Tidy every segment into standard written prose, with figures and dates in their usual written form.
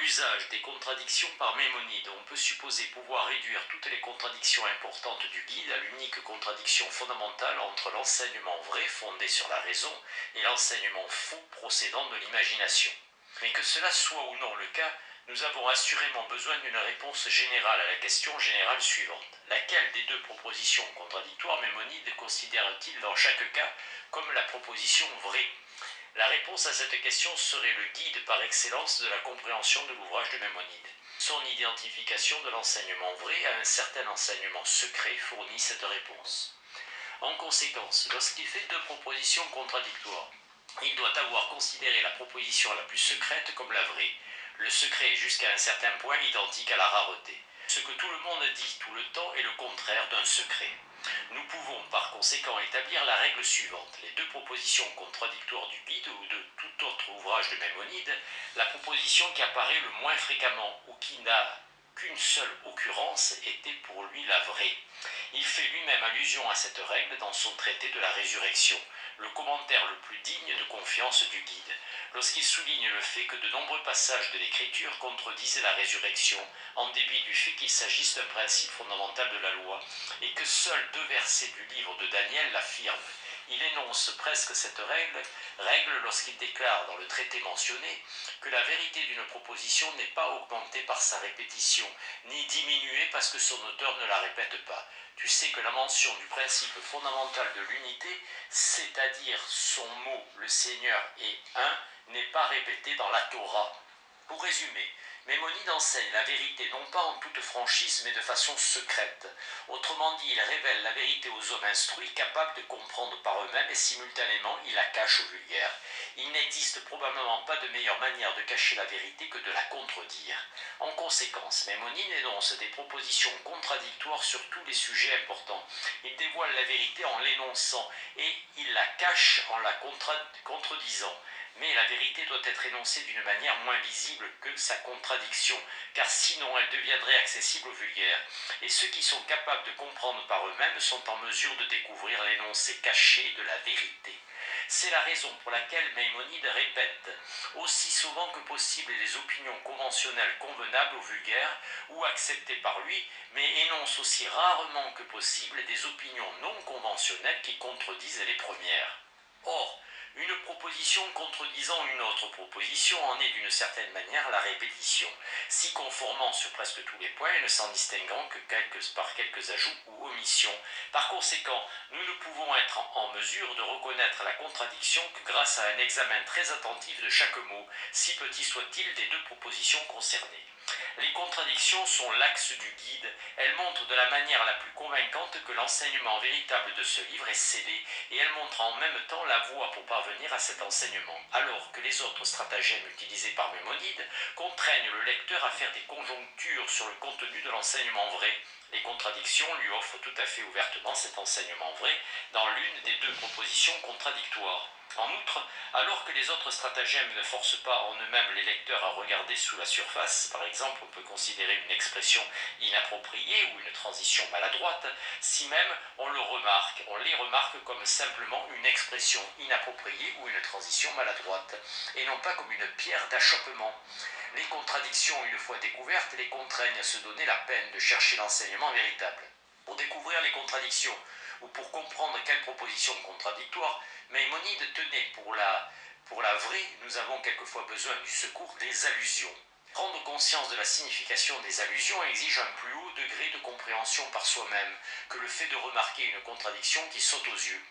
l'usage des contradictions par Maïmonide, on peut supposer pouvoir réduire toutes les contradictions importantes du guide à l'unique contradiction fondamentale entre l'enseignement vrai fondé sur la raison et l'enseignement faux procédant de l'imagination. Mais que cela soit ou non le cas, nous avons assurément besoin d'une réponse générale à la question générale suivante. Laquelle des deux propositions contradictoires Maïmonide considère-t-il dans chaque cas comme la proposition vraie? La réponse à cette question serait le guide par excellence de la compréhension de l'ouvrage de Maïmonide. Son identification de l'enseignement vrai à un certain enseignement secret fournit cette réponse. En conséquence, lorsqu'il fait deux propositions contradictoires, il doit avoir considéré la proposition la plus secrète comme la vraie. Le secret est jusqu'à un certain point identique à la rareté. Ce que tout le monde dit tout le temps est le contraire d'un secret. Nous pouvons par conséquent établir la règle suivante. Les deux propositions contradictoires du guide ou de tout autre ouvrage de Maïmonide, la proposition qui apparaît le moins fréquemment ou qui n'a qu'une seule occurrence était pour lui la vraie. Il fait lui-même allusion à cette règle dans son traité de la résurrection, le commentaire le plus digne de confiance du guide, lorsqu'il souligne le fait que de nombreux passages de l'Écriture contredisent la résurrection, en dépit du fait qu'il s'agisse d'un principe fondamental de la loi, et que seuls deux versets du livre de Daniel l'affirment. Il énonce presque cette règle lorsqu'il déclare dans le traité mentionné que la vérité d'une proposition n'est pas augmentée par sa répétition, ni diminuée parce que son auteur ne la répète pas. Tu sais que la mention du principe fondamental de l'unité, c'est-à-dire son mot, le Seigneur est un, n'est pas répétée dans la Torah. Pour résumer, Maïmonide enseigne la vérité non pas en toute franchise mais de façon secrète. Autrement dit, il révèle la vérité aux hommes instruits, capables de comprendre par eux-mêmes et simultanément il la cache aux vulgaires. Il n'existe probablement pas de meilleure manière de cacher la vérité que de la contredire. En conséquence, Maïmonide énonce des propositions contradictoires sur tous les sujets importants. Il dévoile la vérité en l'énonçant et il la cache en la contredisant. Mais la vérité doit être énoncée d'une manière moins visible que sa contradiction, car sinon elle deviendrait accessible aux vulgaires. Et ceux qui sont capables de comprendre par eux-mêmes sont en mesure de découvrir l'énoncé caché de la vérité. C'est la raison pour laquelle Maïmonide répète aussi souvent que possible les opinions conventionnelles convenables aux vulgaires ou acceptées par lui, mais énonce aussi rarement que possible des opinions non conventionnelles qui contredisent les premières. Or, une proposition contredisant une autre proposition en est d'une certaine manière la répétition, s'y conformant sur presque tous les points et ne s'en distinguant que par quelques ajouts ou omissions. Par conséquent, nous ne pouvons être en mesure de reconnaître la contradiction que grâce à un examen très attentif de chaque mot, si petit soit-il, des deux propositions concernées. Les contradictions sont l'axe du guide. Elles montrent de la manière la plus convaincante que l'enseignement véritable de ce livre est scellé, et elles montrent en même temps la voie pour parvenir à cet enseignement, alors que les autres stratagèmes utilisés par Maïmonide contraignent le lecteur à faire des conjonctures sur le contenu de l'enseignement vrai. Les contradictions lui offrent tout à fait ouvertement cet enseignement vrai dans l'une des deux propositions contradictoires. En outre, alors que les autres stratagèmes ne forcent pas en eux-mêmes les lecteurs à regarder sous la surface, par exemple on peut considérer une expression inappropriée ou une transition maladroite, si même on les remarque comme simplement une expression inappropriée ou une transition maladroite, et non pas comme une pierre d'achoppement. Les contradictions, une fois découvertes, les contraignent à se donner la peine de chercher l'enseignement véritable. Pour découvrir les contradictions, ou pour comprendre quelle proposition contradictoire Maïmonide tenait pour la vraie, nous avons quelquefois besoin du secours des allusions. Prendre conscience de la signification des allusions exige un plus haut degré de compréhension par soi-même que le fait de remarquer une contradiction qui saute aux yeux.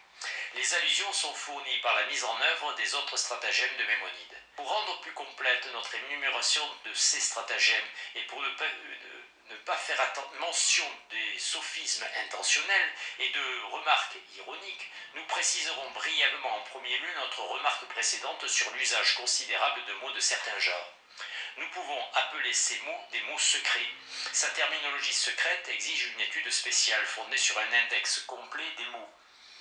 Les allusions sont fournies par la mise en œuvre des autres stratagèmes de Maïmonide. Pour rendre plus complète notre énumération de ces stratagèmes et pour ne pas faire mention des sophismes intentionnels et de remarques ironiques, nous préciserons brièvement en premier lieu notre remarque précédente sur l'usage considérable de mots de certains genres. Nous pouvons appeler ces mots des mots secrets. Sa terminologie secrète exige une étude spéciale fondée sur un index complet des mots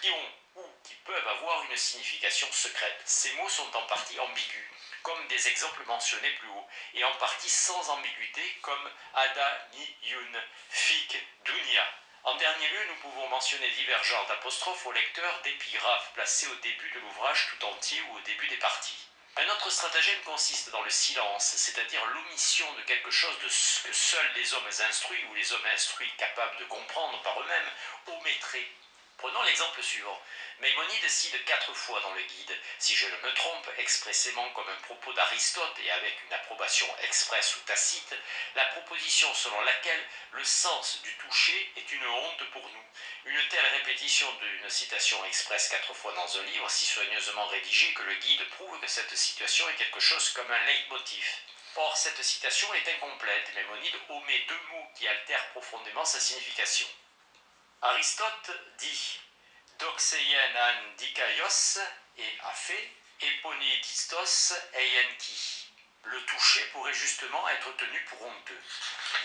qui ont ou qui peuvent avoir une signification secrète. Ces mots sont en partie ambigus, comme des exemples mentionnés plus haut, et en partie sans ambiguïté, comme Ada, Ni, Yun, Fik, Dunya. En dernier lieu, nous pouvons mentionner divers genres d'apostrophes au lecteur, d'épigraphes placés au début de l'ouvrage tout entier ou au début des parties. Un autre stratagème consiste dans le silence, c'est-à-dire l'omission de quelque chose de ce que seuls les hommes instruits ou les hommes instruits capables de comprendre par eux-mêmes omettraient. Prenons l'exemple suivant. Maïmonide cite 4 fois dans le guide, si je ne me trompe, expressément comme un propos d'Aristote et avec une approbation expresse ou tacite, la proposition selon laquelle le sens du toucher est une honte pour nous. Une telle répétition d'une citation expresse 4 fois dans un livre, si soigneusement rédigé que le guide prouve que cette situation est quelque chose comme un leitmotiv. Or, cette citation est incomplète. Maïmonide omet 2 mots qui altèrent profondément sa signification. Aristote dit doxeien an dikaios et aphe, eponedistos eienki. Le toucher pourrait justement être tenu pour honteux.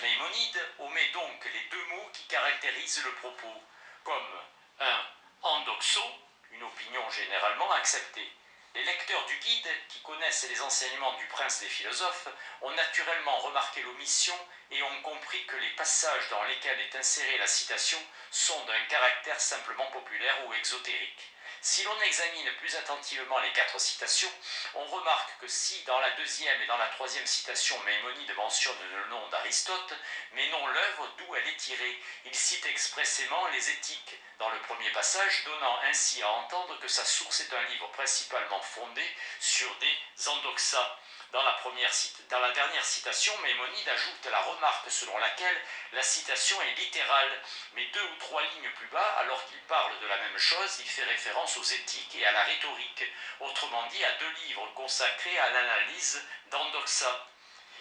Maïmonide omet donc les 2 mots qui caractérisent le propos, comme un endoxo, une opinion généralement acceptée. Les lecteurs du guide, qui connaissent les enseignements du prince des philosophes, ont naturellement remarqué l'omission et ont compris que les passages dans lesquels est insérée la citation sont d'un caractère simplement populaire ou exotérique. Si l'on examine plus attentivement les 4 citations, on remarque que si dans la deuxième et dans la troisième citation Maïmonide mentionne le nom d'Aristote, mais non l'œuvre d'où elle est tirée, il cite expressément les Éthiques dans le premier passage, donnant ainsi à entendre que sa source est un livre principalement fondé sur des endoxas. Dans la dernière citation, Maïmonide ajoute la remarque selon laquelle la citation est littérale, mais 2 ou 3 lignes plus bas, alors qu'il parle de la même chose, il fait référence aux éthiques et à la rhétorique, autrement dit à 2 livres consacrés à l'analyse d'endoxa.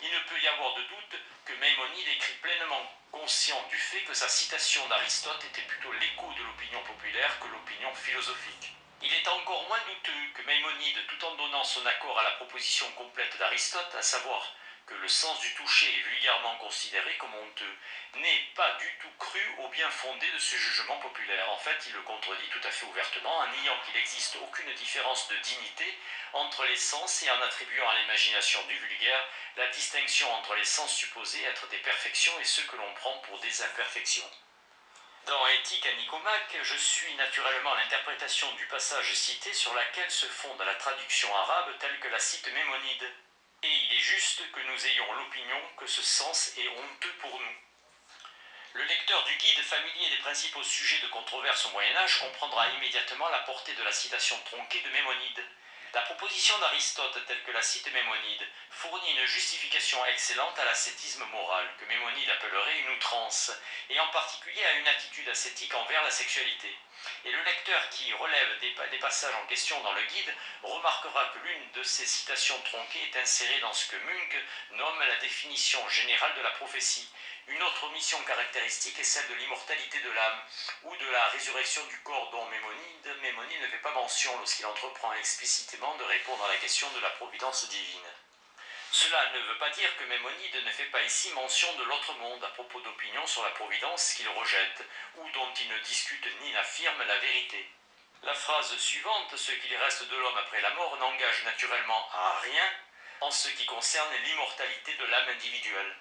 Il ne peut y avoir de doute que Maïmonide écrit pleinement conscient du fait que sa citation d'Aristote était plutôt l'écho de l'opinion populaire que l'opinion philosophique. Il est encore moins douteux que Maïmonide, tout en donnant son accord à la proposition complète d'Aristote, à savoir que le sens du toucher est vulgairement considéré comme honteux, n'ait pas du tout cru au bien fondé de ce jugement populaire. En fait, il le contredit tout à fait ouvertement en niant qu'il n'existe aucune différence de dignité entre les sens et en attribuant à l'imagination du vulgaire la distinction entre les sens supposés être des perfections et ceux que l'on prend pour des imperfections. Dans Éthique à Nicomaque, je suis naturellement l'interprétation du passage cité sur laquelle se fonde la traduction arabe telle que la cite Maïmonide. Et il est juste que nous ayons l'opinion que ce sens est honteux pour nous. Le lecteur du guide familier des principaux sujets de controverse au Moyen-Âge comprendra immédiatement la portée de la citation tronquée de Maïmonide. La proposition d'Aristote, telle que la cite Maïmonide, fournit une justification excellente à l'ascétisme moral, que Maïmonide appellerait une outrance, et en particulier à une attitude ascétique envers la sexualité. Et le lecteur qui relève des passages en question dans le guide remarquera que l'une de ces citations tronquées est insérée dans ce que Munk nomme la définition générale de la prophétie. Une autre mission caractéristique est celle de l'immortalité de l'âme, ou de la résurrection du corps dont Maïmonide ne fait pas mention lorsqu'il entreprend explicitement de répondre à la question de la providence divine. Cela ne veut pas dire que Maïmonide ne fait pas ici mention de l'autre monde à propos d'opinions sur la providence qu'il rejette, ou dont il ne discute ni n'affirme la vérité. La phrase suivante, ce qu'il reste de l'homme après la mort, n'engage naturellement à rien en ce qui concerne l'immortalité de l'âme individuelle.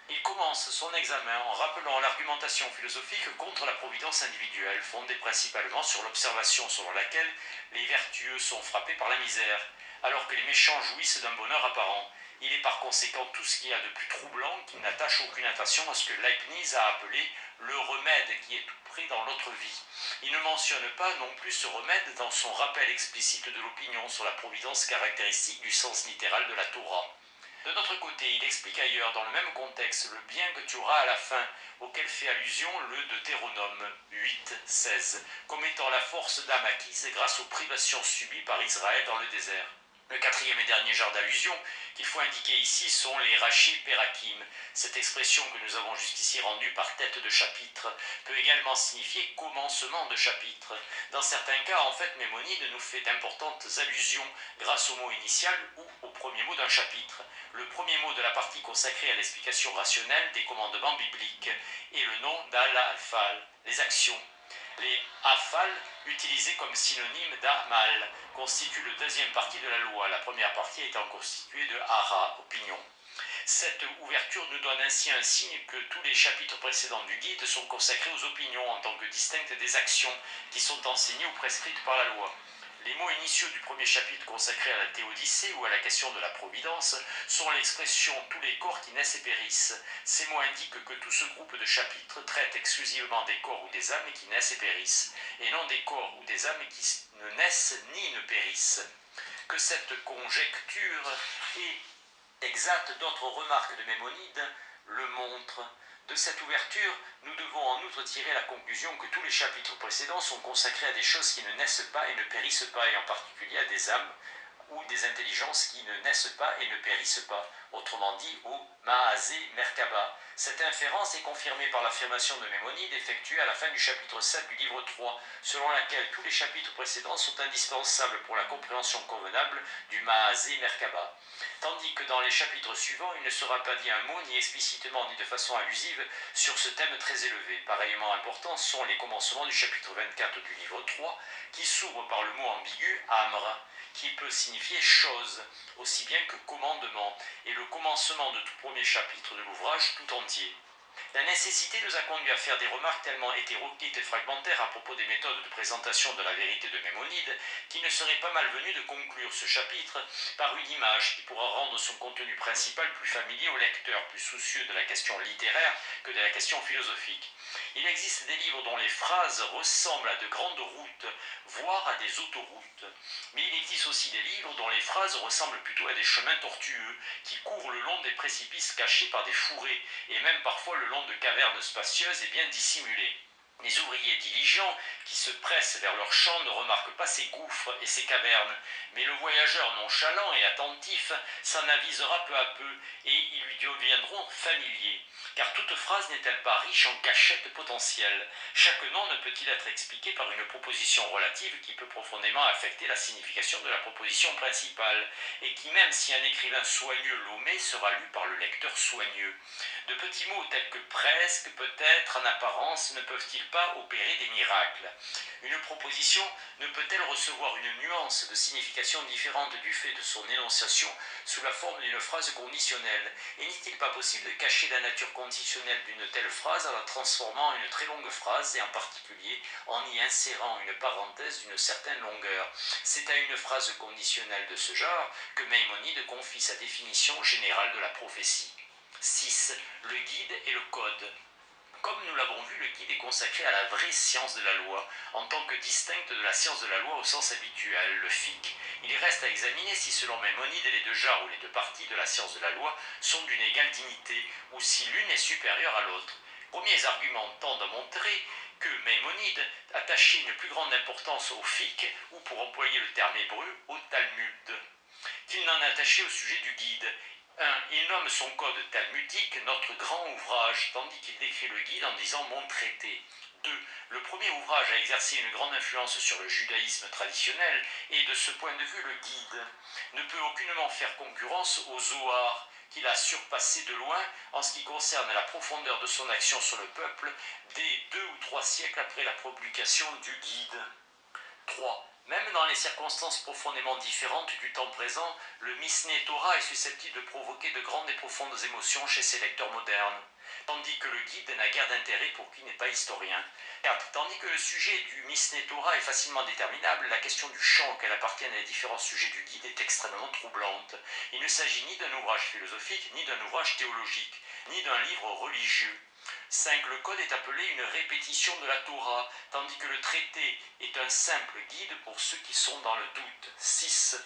Il commence son examen en rappelant l'argumentation philosophique contre la providence individuelle, fondée principalement sur l'observation selon laquelle les vertueux sont frappés par la misère, alors que les méchants jouissent d'un bonheur apparent. Il est par conséquent tout ce qu'il y a de plus troublant qui n'attache aucune attention à ce que Leibniz a appelé le remède qui est tout près dans l'autre vie. Il ne mentionne pas non plus ce remède dans son rappel explicite de l'opinion sur la providence caractéristique du sens littéral de la Torah. De notre côté, il explique ailleurs, dans le même contexte, le bien que tu auras à la fin, auquel fait allusion le Deutéronome 8, 16, comme étant la force d'âme acquise grâce aux privations subies par Israël dans le désert. Le quatrième et dernier genre d'allusion qu'il faut indiquer ici sont les Rashi Perakim. Cette expression que nous avons jusqu'ici rendue par tête de chapitre peut également signifier commencement de chapitre. Dans certains cas, en fait, Maïmonide nous fait d'importantes allusions grâce au mot initial ou au premier mot d'un chapitre. Le premier mot de la partie consacrée à l'explication rationnelle des commandements bibliques et le nom d'al-afal, les actions. Les afal, utilisés comme synonyme d'amal, constituent la deuxième partie de la loi, la première partie étant constituée de hara, opinion. Cette ouverture nous donne ainsi un signe que tous les chapitres précédents du guide sont consacrés aux opinions en tant que distinctes des actions qui sont enseignées ou prescrites par la loi. Les mots initiaux du premier chapitre consacré à la théodicée ou à la question de la providence sont l'expression « tous les corps qui naissent et périssent ». Ces mots indiquent que tout ce groupe de chapitres traite exclusivement des corps ou des âmes qui naissent et périssent, et non des corps ou des âmes qui ne naissent ni ne périssent. Que cette conjecture est exacte, d'autres remarques de Maïmonide le montrent. De cette ouverture, nous devons en outre tirer la conclusion que tous les chapitres précédents sont consacrés à des choses qui ne naissent pas et ne périssent pas, et en particulier à des âmes ou des intelligences qui ne naissent pas et ne périssent pas, autrement dit au Maasé Merkaba. Cette inférence est confirmée par l'affirmation de Maïmonide effectuée à la fin du chapitre 7 du livre 3, selon laquelle tous les chapitres précédents sont indispensables pour la compréhension convenable du Maasé Merkaba. Tandis que dans les chapitres suivants, il ne sera pas dit un mot, ni explicitement ni de façon allusive, sur ce thème très élevé. Pareillement importants sont les commencements du chapitre 24 du livre 3, qui s'ouvre par le mot ambigu « amr », qui peut signifier « chose », aussi bien que « commandement », et le commencement de tout premier chapitre de l'ouvrage tout entier. La nécessité nous a conduit à faire des remarques tellement hétéroclites et fragmentaires à propos des méthodes de présentation de la vérité de Maïmonide qu'il ne serait pas malvenu de conclure ce chapitre par une image qui pourra rendre son contenu principal plus familier au lecteur, plus soucieux de la question littéraire que de la question philosophique. Il existe des livres dont les phrases ressemblent à de grandes routes, voire à des autoroutes. Mais il existe aussi des livres dont les phrases ressemblent plutôt à des chemins tortueux, qui courent le long des précipices cachés par des fourrés, et même parfois le long de cavernes spacieuses et bien dissimulées. Les ouvriers diligents qui se pressent vers leur champ ne remarquent pas ces gouffres et ces cavernes, mais le voyageur nonchalant et attentif s'en avisera peu à peu et ils lui deviendront familiers. Car toute phrase n'est-elle pas riche en cachettes potentielles? Chaque nom ne peut-il être expliqué par une proposition relative qui peut profondément affecter la signification de la proposition principale, et qui, même si un écrivain soigneux l'omet, sera lu par le lecteur soigneux? De petits mots tels que presque, peut-être, en apparence, ne peuvent-ils pas opérer des miracles? Une proposition ne peut-elle recevoir une nuance de signification différente du fait de son énonciation sous la forme d'une phrase conditionnelle? Et n'est-il pas possible de cacher la nature conditionnelle d'une telle phrase en la transformant en une très longue phrase et en particulier en y insérant une parenthèse d'une certaine longueur? C'est à une phrase conditionnelle de ce genre que Maïmonide confie sa définition générale de la prophétie. 6. Le guide et le code. Comme nous l'avons vu, le guide est consacré à la vraie science de la loi, en tant que distincte de la science de la loi au sens habituel, le fiqh. Il reste à examiner si selon Maïmonide les deux genres ou les deux parties de la science de la loi sont d'une égale dignité, ou si l'une est supérieure à l'autre. Premiers arguments tendent à montrer que Maïmonide attachait une plus grande importance au fiqh, ou pour employer le terme hébreu, au Talmud, qu'il n'en attachait au sujet du guide. 1. Il nomme son code talmudique notre grand ouvrage, tandis qu'il décrit le guide en disant mon traité. 2. Le premier ouvrage a exercé une grande influence sur le judaïsme traditionnel et de ce point de vue le guide ne peut aucunement faire concurrence au Zohar, qu'il a surpassé de loin en ce qui concerne la profondeur de son action sur le peuple dès 2 ou 3 siècles après la publication du guide. 3. Même dans les circonstances profondément différentes du temps présent, le Mishneh Torah est susceptible de provoquer de grandes et profondes émotions chez ses lecteurs modernes, tandis que le guide n'a guère d'intérêt pour qui n'est pas historien. 4. Tandis que le sujet du Mishneh Torah est facilement déterminable, la question du champ auquel appartiennent les différents sujets du guide est extrêmement troublante. Il ne s'agit ni d'un ouvrage philosophique, ni d'un ouvrage théologique, ni d'un livre religieux. 5. Le code est appelé une répétition de la Torah, tandis que le traité est un simple guide pour ceux qui sont dans le doute. 6.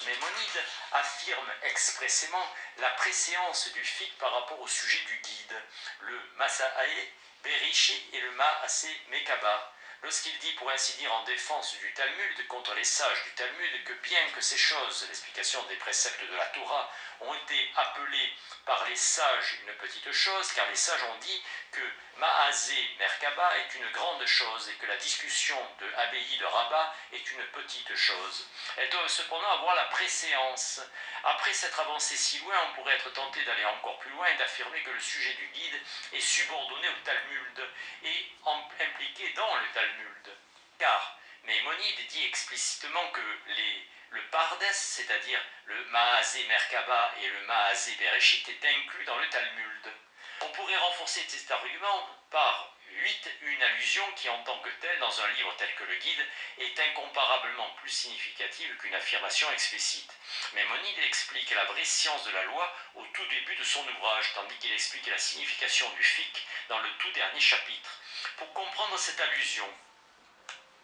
Maïmonide affirme expressément la préséance du fiqh par rapport au sujet du guide, le Masa'e Berishi et le Ma'ase Mekaba. Lorsqu'il dit, pour ainsi dire, en défense du Talmud, contre les sages du Talmud, que bien que ces choses, l'explication des préceptes de la Torah, ont été appelées par les sages une petite chose, car les sages ont dit que Ma'asé Merkaba est une grande chose et que la discussion de Abbaye de Rabat est une petite chose. Elles doivent cependant avoir la préséance. Après s'être avancé si loin, on pourrait être tenté d'aller encore plus loin et d'affirmer que le sujet du guide est subordonné au Talmud et impliqué dans le Talmud. Car Maïmonide dit explicitement que le Pardes, c'est-à-dire le Maasé Merkaba et le Maasé Bereshit, est inclus dans le Talmud. On pourrait renforcer cet argument par 8. Une allusion qui, en tant que telle, dans un livre tel que le Guide, est incomparablement plus significative qu'une affirmation explicite. Maimonide explique la vraie science de la loi au tout début de son ouvrage, tandis qu'il explique la signification du fiqh dans le tout dernier chapitre. Pour comprendre cette allusion,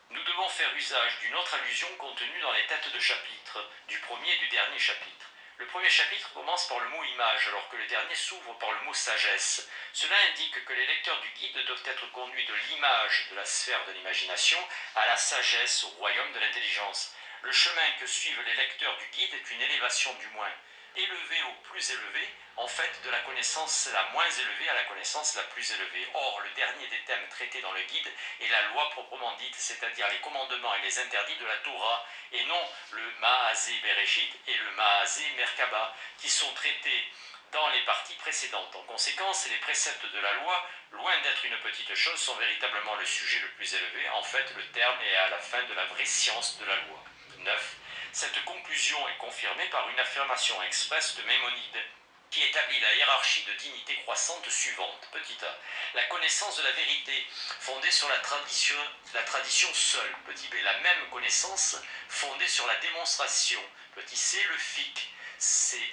nous devons faire usage d'une autre allusion contenue dans les têtes de chapitre, du premier et du dernier chapitre. Le premier chapitre commence par le mot image, alors que le dernier s'ouvre par le mot sagesse. Cela indique que les lecteurs du guide doivent être conduits de l'image de la sphère de l'imagination à la sagesse, au royaume de l'intelligence. Le chemin que suivent les lecteurs du guide est une élévation du moins élevé au plus élevé, en fait de la connaissance la moins élevée à la connaissance la plus élevée. Or, le dernier des thèmes traités dans le guide est la loi proprement dite, c'est-à-dire les commandements et les interdits de la Torah, et non le Maaseh Bereshit et le Maaseh Merkaba, qui sont traités dans les parties précédentes. En conséquence, les préceptes de la loi, loin d'être une petite chose, sont véritablement le sujet le plus élevé. En fait, le terme est à la fin de la vraie science de la loi. 9. Cette conclusion est confirmée par une affirmation expresse de Maimonide, qui établit la hiérarchie de dignité croissante suivante. Petit a. La connaissance de la vérité, fondée sur la tradition seule. Petit b. La même connaissance, fondée sur la démonstration. Petit c. Le fiqh.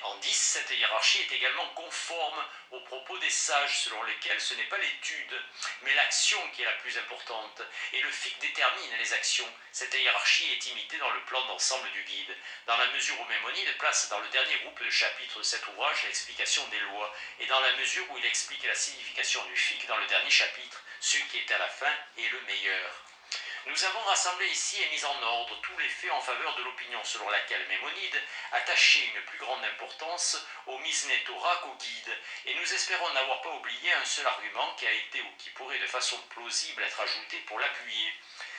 En 10, cette hiérarchie est également conforme aux propos des sages, selon lesquels ce n'est pas l'étude, mais l'action qui est la plus importante, et le fiqh détermine les actions. Cette hiérarchie est imitée dans le plan d'ensemble du guide, dans la mesure où Maimonide place dans le dernier groupe de chapitres de cet ouvrage l'explication des lois, et dans la mesure où il explique la signification du fiqh dans le dernier chapitre, ce qui est à la fin est le meilleur. Nous avons rassemblé ici et mis en ordre tous les faits en faveur de l'opinion selon laquelle Maimonide attachait une plus grande importance au Misné Torah qu'au guide, et nous espérons n'avoir pas oublié un seul argument qui a été ou qui pourrait de façon plausible être ajouté pour l'appuyer.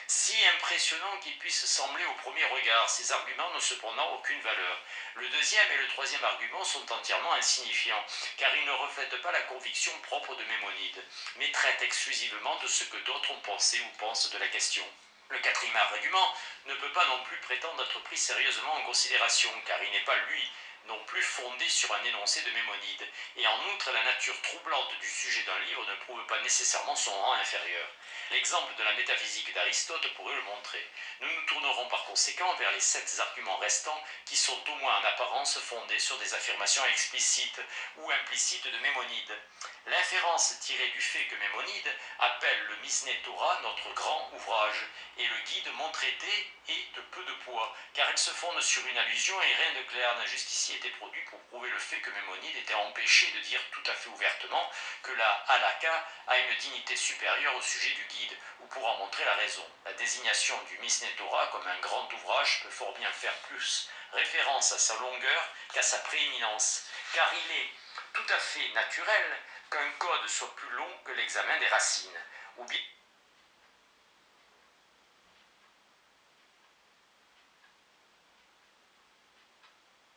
Si impressionnant qu'ils puissent sembler au premier regard, ces arguments n'ont cependant aucune valeur. Le deuxième et le troisième argument sont entièrement insignifiants, car ils ne reflètent pas la conviction propre de Maimonide, mais traitent exclusivement de ce que d'autres ont pensé ou pensent de la question. Le quatrième argument ne peut pas non plus prétendre être pris sérieusement en considération, car il n'est pas, lui, non plus fondé sur un énoncé de Maimonide, et en outre la nature troublante du sujet d'un livre ne prouve pas nécessairement son rang inférieur. L'exemple de la métaphysique d'Aristote pourrait le montrer. Nous nous tournerons par conséquent vers les 7 arguments restants qui sont au moins en apparence fondés sur des affirmations explicites ou implicites de Maimonide. L'inférence tirée du fait que Maimonide appelle le Misné Torah notre grand ouvrage, et le guide mon traité est de peu de poids, car elle se fonde sur une allusion et rien de clair n'a jusqu'ici été produit pour prouver le fait que Maimonide était empêché de dire tout à fait ouvertement que la halakha a une dignité supérieure au sujet du guide, ou pour en montrer la raison. La désignation du Misné Torah comme un grand ouvrage peut fort bien faire plus référence à sa longueur qu'à sa prééminence, car il est tout à fait naturel qu'un code soit plus long que l'examen des racines, ou bien